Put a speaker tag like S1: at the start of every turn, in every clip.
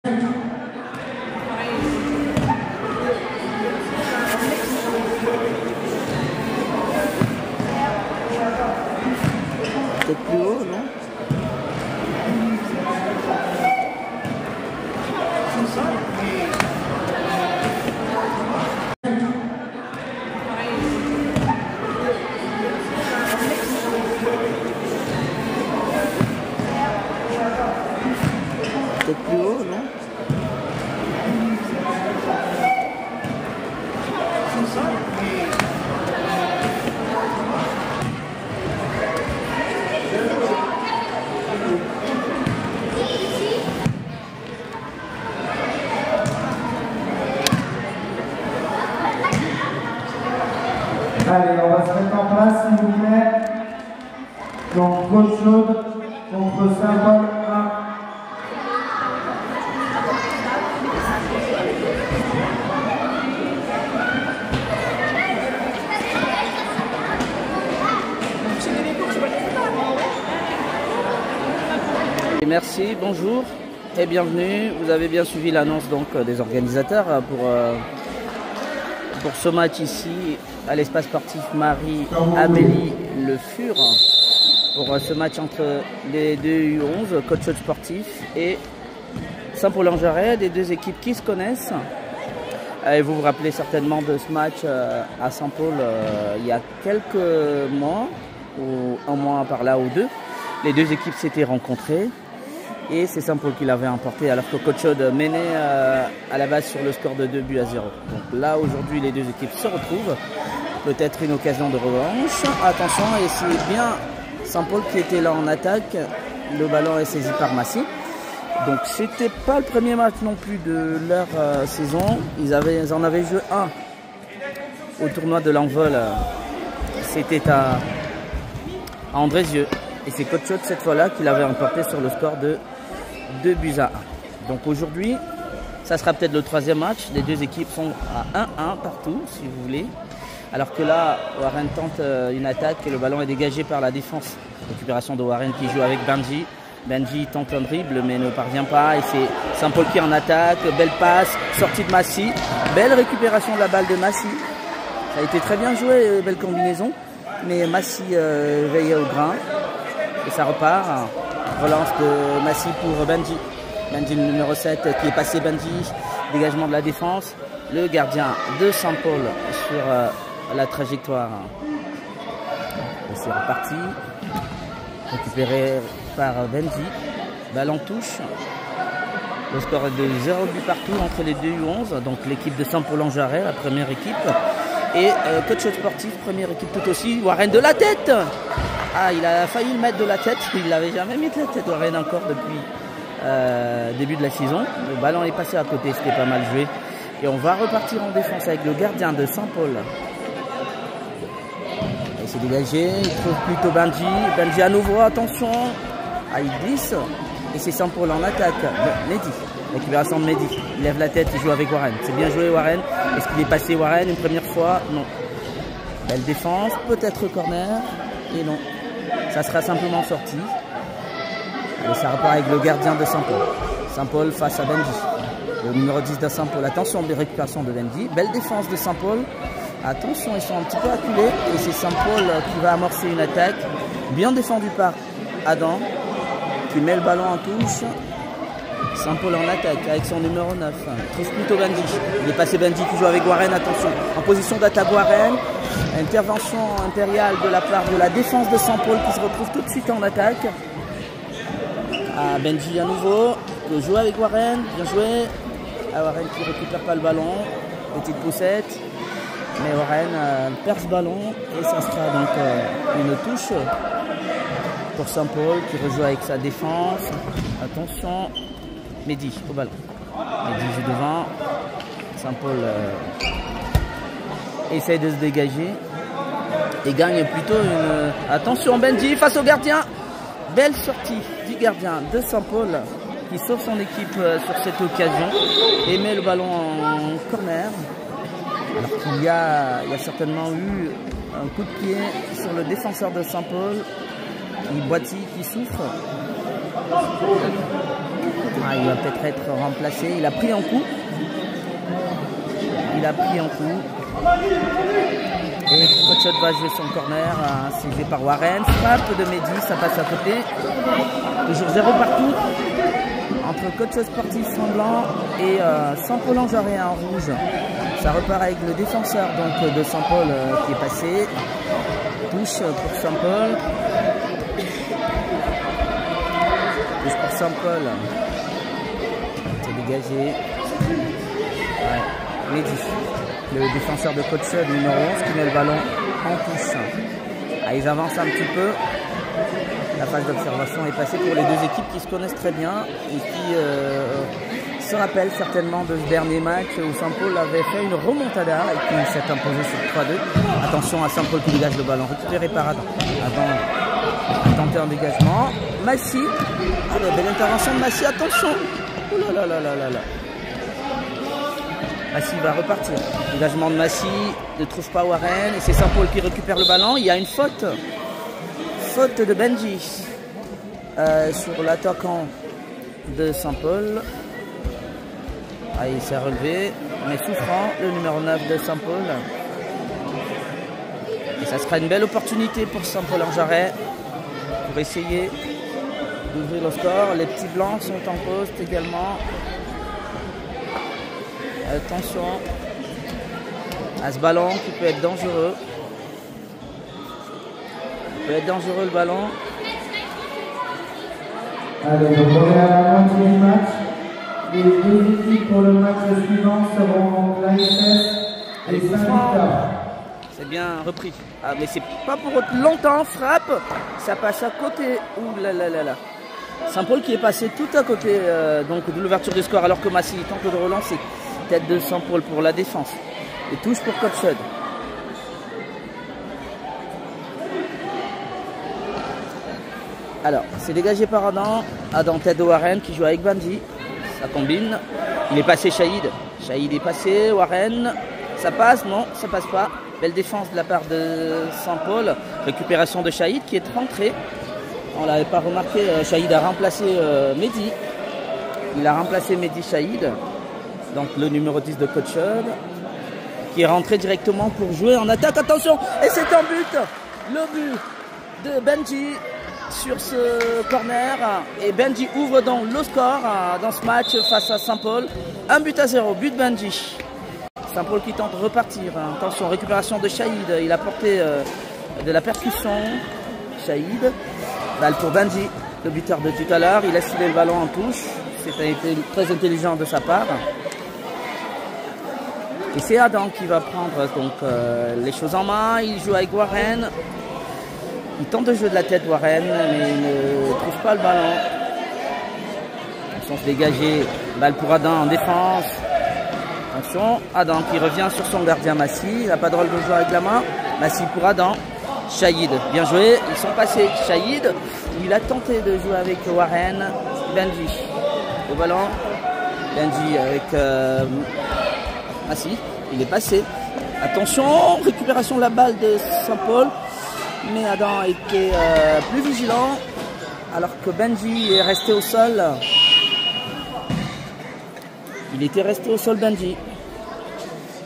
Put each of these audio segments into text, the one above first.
S1: Peut-être plus haut, non? Peut-être plus haut, non?
S2: Allez, on va se mettre en place, s'il vous plaît. Donc, Côte-Chaude contre Saint-Paul 1.
S1: Merci, bonjour et bienvenue. Vous avez bien suivi l'annonce donc des organisateurs pour ce match ici à l'espace sportif Marie-Amélie Le Fur. Pour ce match entre les deux U11, Côte-Chaude sportif et Saint-Paul-en-Jarret, des deux équipes qui se connaissent. Et vous vous rappelez certainement de ce match à Saint-Paul il y a quelques mois, ou un mois par là ou deux. Les deux équipes s'étaient rencontrées. Et c'est Saint-Paul qui l'avait emporté alors que Côte-Chaude menait à la base sur le score de 2-0. Donc là aujourd'hui les deux équipes se retrouvent. Peut-être une occasion de revanche. Attention, et c'est bien Saint-Paul qui était là en attaque. Le ballon est saisi par Massy. Donc c'était pas le premier match non plus de leur saison. Ils en avaient joué un au tournoi de l'Envol. C'était à Andrézieux. Et c'est Côte-Chaude cette fois-là qui l'avait emporté sur le score de 2-1. Donc aujourd'hui, ça sera peut-être le troisième match. Les deux équipes sont à 1-1 partout, si vous voulez. Alors que là, Warren tente une attaque et le ballon est dégagé par la défense. Récupération de Warren qui joue avec Benji. Benji tente un dribble mais ne parvient pas. Et c'est Saint-Paul qui est en attaque. Belle passe, sortie de Massy. Belle récupération de la balle de Massy. Ça a été très bien joué, belle combinaison. Mais Massy veillait au grain. Et ça repart. Relance de Massy pour Benji. Benji le numéro 7 qui est passé Benji. Dégagement de la défense. Le gardien de Saint-Paul sur la trajectoire. Et c'est reparti. Récupéré par Benji. Ballon touche. Le score est de 0 but partout entre les deux U11. Donc l'équipe de Saint-Paul-en-Jarret, la première équipe. Et Côte-Chaude sportif, première équipe tout aussi. Warren de la tête. Ah, il a failli le mettre de la tête. Il l'avait jamais mis de la tête, Warren, encore depuis début de la saison. Le ballon est passé à côté, c'était pas mal joué. Et on va repartir en défense avec le gardien de Saint-Paul. Il s'est dégagé, il trouve plutôt Benji. Benji à nouveau, attention. Ah, il glisse. Et c'est Saint-Paul en attaque. Mehdi. Récupération de Mehdi. Il lève la tête, il joue avec Warren. C'est bien joué, Warren. Est-ce qu'il est passé, Warren, une première fois? Non. Belle défense, peut-être corner. Et non. Ça sera simplement sorti. Allez, ça repart avec le gardien de Saint-Paul. Saint-Paul face à Benji. Le numéro 10 de Saint-Paul. Attention, des récupérations de Benji. Belle défense de Saint-Paul. Attention, ils sont un petit peu acculés. Et c'est Saint-Paul qui va amorcer une attaque. Bien défendu par Adam. Qui met le ballon en touche. Saint-Paul en attaque avec son numéro 9. Trouve plutôt Benji. Il est passé Benji qui joue avec Warren. Attention. En position d'attaque Warren. Intervention impériale de la part de la défense de Saint-Paul qui se retrouve tout de suite en attaque. Ah, Benji à nouveau. Il joue avec Warren. Bien joué. Ah, Warren qui ne récupère pas le ballon. Petite poussette. Mais Warren perd ce ballon. Et ça sera donc une touche pour Saint-Paul qui rejoue avec sa défense. Attention. Mehdi au ballon. Mehdi joue devant. Saint-Paul essaye de se dégager. Et gagne plutôt une... Attention Benji face au gardien. Belle sortie du gardien de Saint-Paul qui sauve son équipe sur cette occasion. Et met le ballon en corner. Alors qu'il y a certainement eu un coup de pied sur le défenseur de Saint-Paul. Boiti qui souffre. Ah, il va peut-être être remplacé. Il a pris un coup. Il a pris un coup. Et Coach va jouer son corner. C'est joué par Warren. Frappe de Mehdi, ça passe à côté. Toujours 0 partout. Entre Coach Sportif en blanc et Saint-Paul en jarret en rouge. Ça repart avec le défenseur donc, de Saint-Paul qui est passé. Touche pour Saint-Paul. Touche pour Saint-Paul. C'est dégagé. Ouais. Mehdi, le défenseur de Coach numéro 11 qui met le ballon en touche. Ah, ils avancent un petit peu. La phase d'observation est passée pour les deux équipes qui se connaissent très bien et qui se rappellent certainement de ce dernier match où Saint-Paul avait fait une remontada et qui s'est imposé sur 3-2. Attention à Saint-Paul qui dégage le ballon, récupéré par Adam. Adam a tenté un dégagement. Massy, belle intervention de Massy, attention. Ouh là là là là là. Massy va repartir. Dégagement de Massy, ne trouve pas Warren et c'est Saint-Paul qui récupère le ballon. Il y a une faute. Faute de Benji sur l'attaquant de Saint-Paul. Ah, il s'est relevé, mais souffrant, le numéro 9 de Saint-Paul. Et ça sera une belle opportunité pour Saint-Paul en jarret pour essayer d'ouvrir le score. Les petits blancs sont en poste également. Attention à ce ballon qui peut être dangereux. Il peut être dangereux le ballon.
S2: Allez, donc on est à la moitié du match. Les deux équipes pour le match suivant seront l'ASS et Saint-Victor.
S1: C'est bien repris. Ah, mais c'est pas pour longtemps. Frappe. Ça passe à côté. Ouh là là là là. Saint-Paul qui est passé tout à côté donc de l'ouverture du score alors que Massy tente de relancer. Tête de Saint-Paul pour la défense. Et touche pour Coach. Alors, c'est dégagé par Adam. Adam tête de Warren qui joue avec Benji. Ça combine. Il est passé Shahid. Shahid est passé. Warren. Ça passe? Non, ça passe pas. Belle défense de la part de Saint-Paul. Récupération de Shahid qui est rentré. On ne l'avait pas remarqué. Shahid a remplacé Mehdi. Il a remplacé Mehdi Shahid. Donc le numéro 10 de Coach qui est rentré directement pour jouer en attaque. Attention! Et c'est un but! Le but de Benji sur ce corner. Et Benji ouvre donc le score dans ce match face à Saint-Paul. 1-0, but Benji. Saint-Paul qui tente de repartir. Attention, récupération de Shahid. Il a porté de la percussion. Shahid. Balle pour Benji, le buteur de tout à l'heure. Il a filé le ballon en touche. C'était très intelligent de sa part. Et c'est Adam qui va prendre donc, les choses en main. Il joue avec Warren. Il tente de jouer de la tête Warren, mais il ne trouve pas le ballon. Ils sont dégagés. Balle pour Adam en défense. Attention, Adam qui revient sur son gardien Massy. Il n'a pas de rôle de jouer avec la main. Massy pour Adam. Shahid, bien joué. Ils sont passés. Shahid, il a tenté de jouer avec Warren. Benji, le ballon. Benji avec Massy. Il est passé. Attention, récupération de la balle de Saint-Paul. Mais Adam était plus vigilant. Alors que Benji est resté au sol. Il était resté au sol, Benji.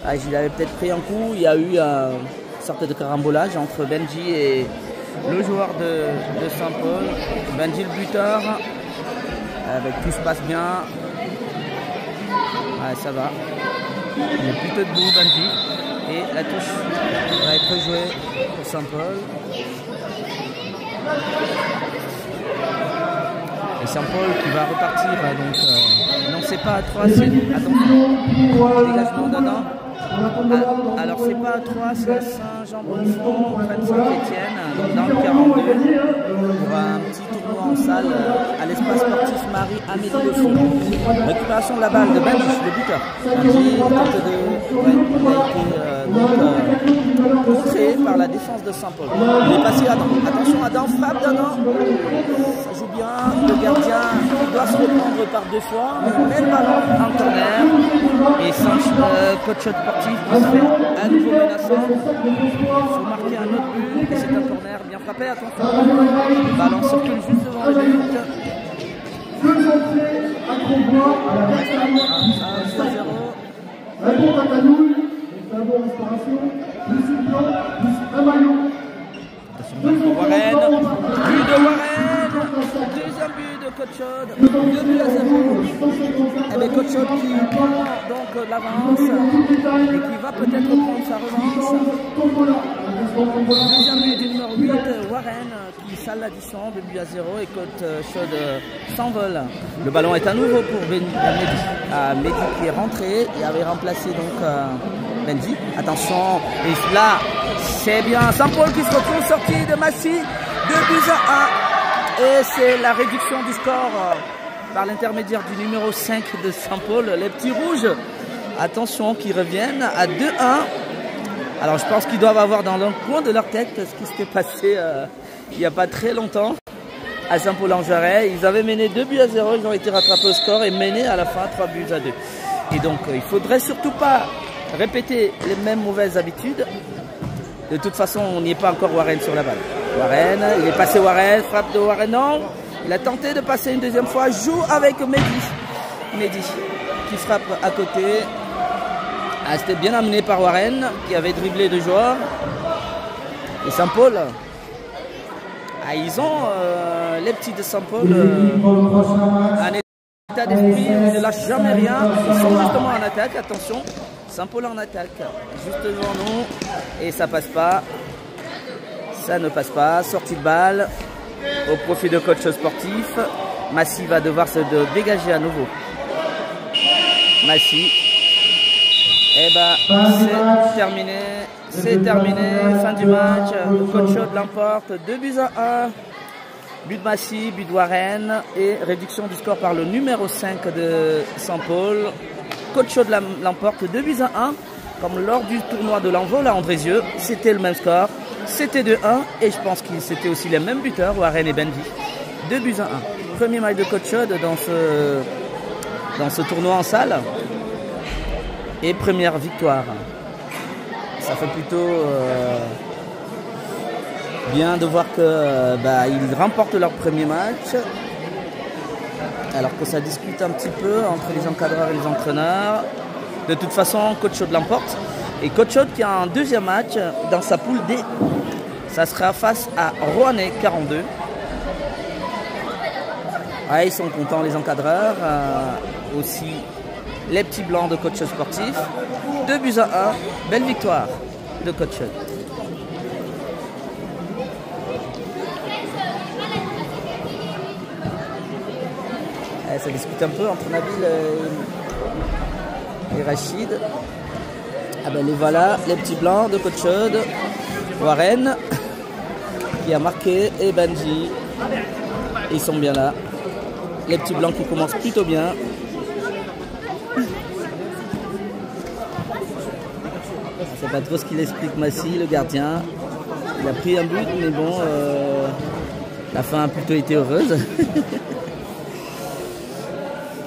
S1: Ah, il avait peut-être pris un coup. Il y a eu une sorte de carambolage entre Benji et le joueur de Saint-Paul. Benji le buteur. Tout se passe bien. Ouais, ça va. Il est plutôt debout, Benji. Et la touche va être jouée pour Saint-Paul. Et Saint-Paul qui va repartir. Donc, non, c'est pas à 3. Attention. Dégagement d'Adam. Alors c'est pas à 3, c'est à Saint-Jean-Bonfond, près de Saint-Étienne, dans le 42, pour un petit tournoi en salle à l'espace sportif Marie-Amélie Le Fou. Récupération de la balle de Benji, le buteur. Benji tente de contré par la défense de Saint-Paul. Il est passé Adam. Attention Adam, frappe d'Adam. Ça joue bien, le gardien doit se reprendre par 2 fois, mais met le ballon en corner. Et Coach sportif qui se fait à nouveau menaçant. Il faut marquer un autre but et c'est un corner bien frappé. Attention, le ballon circule juste devant le but.
S2: 2 entrées à Grosbois à la Versailles. Un bon tatanouille, un bon restauration, plus une blanc, plus un maillot.
S1: Warren, but de Warren, deuxième but de Coach Chaude, 2 buts à 0. Et bien Coach Chaude qui prend donc l'avance et qui va peut-être prendre sa revanche. Deuxième but du numéro 8, Warren qui sale l'addition, 2 buts à 0 et Coach Chaude s'envole. Le ballon est à nouveau pour Mehdi qui est rentré et avait remplacé donc Benji. Attention, et là c'est bien Saint-Paul qui se retrouve sorti de Massy, 2 buts à 1 et c'est la réduction du score par l'intermédiaire du numéro 5 de Saint-Paul, les petits rouges. Attention qui reviennent à 2-1. Alors je pense qu'ils doivent avoir dans le coin de leur tête ce qui s'était passé il n'y a pas très longtemps à Saint-Paul-en-Jarret. Ils avaient mené 2 buts à 0, ils ont été rattrapés au score et menés à la fin 3 buts à 2. Et donc il ne faudrait surtout pas répéter les mêmes mauvaises habitudes. De toute façon, on n'y est pas encore. Warren sur la balle. Warren, il est passé Warren, frappe de Warren, non. Il a tenté de passer une deuxième fois, joue avec Mehdi qui frappe à côté. Ah, c'était bien amené par Warren qui avait dribblé 2 joueurs. Et Saint-Paul, ils ont les petits de Saint-Paul un état d'esprit, ils ne lâchent jamais rien. Ils sont justement en attaque, attention. Saint-Paul en attaque, juste devant nous, et ça passe pas, ça ne passe pas, sortie de balle, au profit de coach sportif. Massy va devoir se dégager à nouveau. Massy, et ben c'est terminé, fin du match, le coach Chaude l'emporte, 2 buts à 1, but de Massy, but de Warren, et réduction du score par le numéro 5 de Saint-Paul. Coach Chaude l'emporte 2 buts à 1, comme lors du tournoi de l'Envol à Andrézieux. C'était le même score, c'était 2-1, et je pense que c'était aussi les mêmes buteurs, Warren et Benji. 2 buts à 1. Premier match de Coach Chaude dans ce tournoi en salle, et première victoire. Ça fait plutôt bien de voir que ils remportent leur premier match. Alors que ça discute un petit peu entre les encadreurs et les entraîneurs. De toute façon, Coach Chaude l'emporte. Et Coach Chaude qui a un deuxième match dans sa poule D. Ça sera face à Roannais 42. Ah, ils sont contents les encadreurs. Aussi les petits blancs de Coach sportif. 2 buts à 1. Belle victoire de Coach Chaude. Ça discute un peu entre Nabil et Rachid. Ah ben les voilà, les petits blancs de Coach Chaude. Warren qui a marqué et Benji. Ils sont bien là. Les petits blancs qui commencent plutôt bien. Je ne sais pas trop ce qu'il explique Massy, le gardien. Il a pris un but, mais bon, la fin a plutôt été heureuse.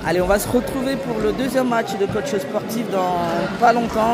S1: Allez, on va se retrouver pour le deuxième match de coach sportif dans pas longtemps.